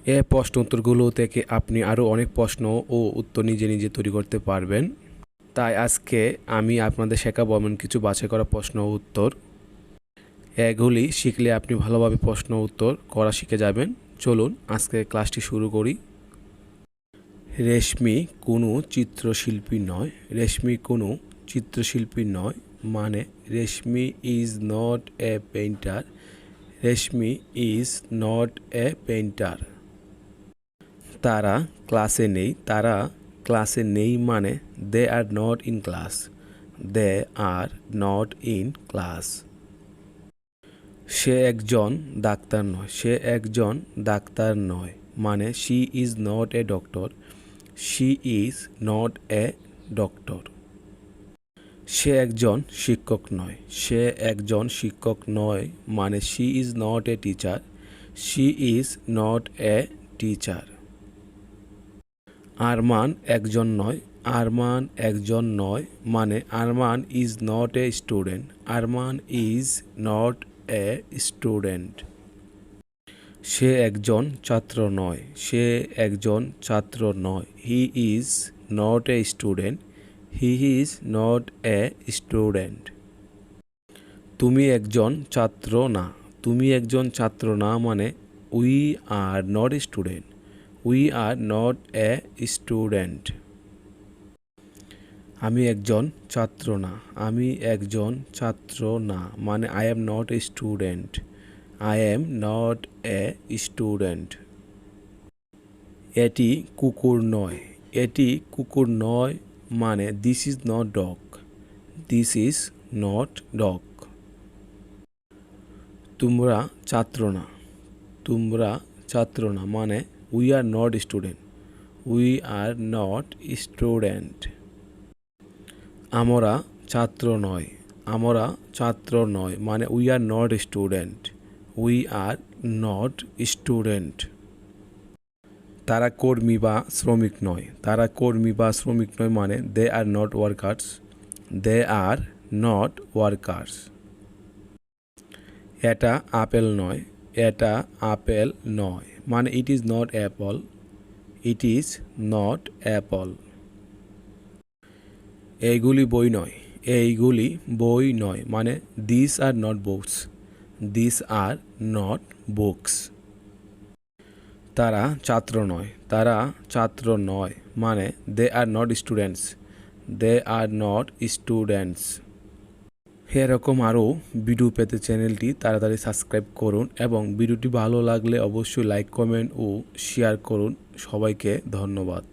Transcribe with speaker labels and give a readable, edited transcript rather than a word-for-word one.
Speaker 1: এই প্রশ্ন উত্তরগুলো থেকে আপনি আরও অনেক প্রশ্ন ও উত্তর নিজে নিজে তৈরি করতে পারবেন। তাই আজকে আমি আপনাদের শেখাবো এমন কিছু বাছাই করা প্রশ্ন ও উত্তর। এগুলি শিখলে আপনি ভালোভাবে প্রশ্ন উত্তর করা শিখে যাবেন। চলুন আজকে ক্লাসটি শুরু করি। রেশমি কোনো চিত্রশিল্পী নয়। রেশমি কোনো চিত্রশিল্পী নয় মানে Reshmi is not a painter. Reshmi is not a painter. তারা ক্লাসে নেই। তারা ক্লাসে নেই মানে they are not in class. They are not in class. সে একজন ডাক্তার নয়। সে একজন ডাক্তার নয় মানে she is not a doctor. She is not a doctor. সে একজন শিক্ষক নয়। সে একজন শিক্ষক নয় মানে she is not a teacher. She is not a teacher. Arman একজন নয়। আরমান একজন নয় মানে Arman is not a student. Arman is not a student. সে একজন ছাত্র নয়। সে একজন ছাত্র নয়। He is not a student. He is not a student. তুমি একজন ছাত্র না। তুমি একজন ছাত্র না মানে we are not a student. We are not a student. আমি একজন ছাত্র না। আমি একজন ছাত্র না মানে I am not a student. I am not a student. এটি কুকুর নয়। এটি কুকুর নয় মানে this is not dog. This is not dog. তোমরা ছাত্র না। তোমরা ছাত্র না মানে we are not student. We are not student. আমরা ছাত্র নয়। আমরা ছাত্র নয় মানে we are not student. We are not student. তারা কর্মী বা শ্রমিক নয়। তারা কর্মী বা শ্রমিক নয় মানে they are not workers. They are not workers. এটা আপেল নয়। এটা আপেল নয় মানে it is not apple. It is not apple. এইগুলি বই নয়। এইগুলি বই নয় মানে this are not books. This are not books. তারা ছাত্র নয়। তারা ছাত্র নয় মানে they are not students. They are not students. এরকম আরও ভিডিও পেতে চ্যানেলটি তাড়াতাড়ি সাবস্ক্রাইব করুন এবং ভিডিওটি ভালো লাগলে অবশ্যই লাইক কমেন্ট ও শেয়ার করুন। সবাইকে ধন্যবাদ।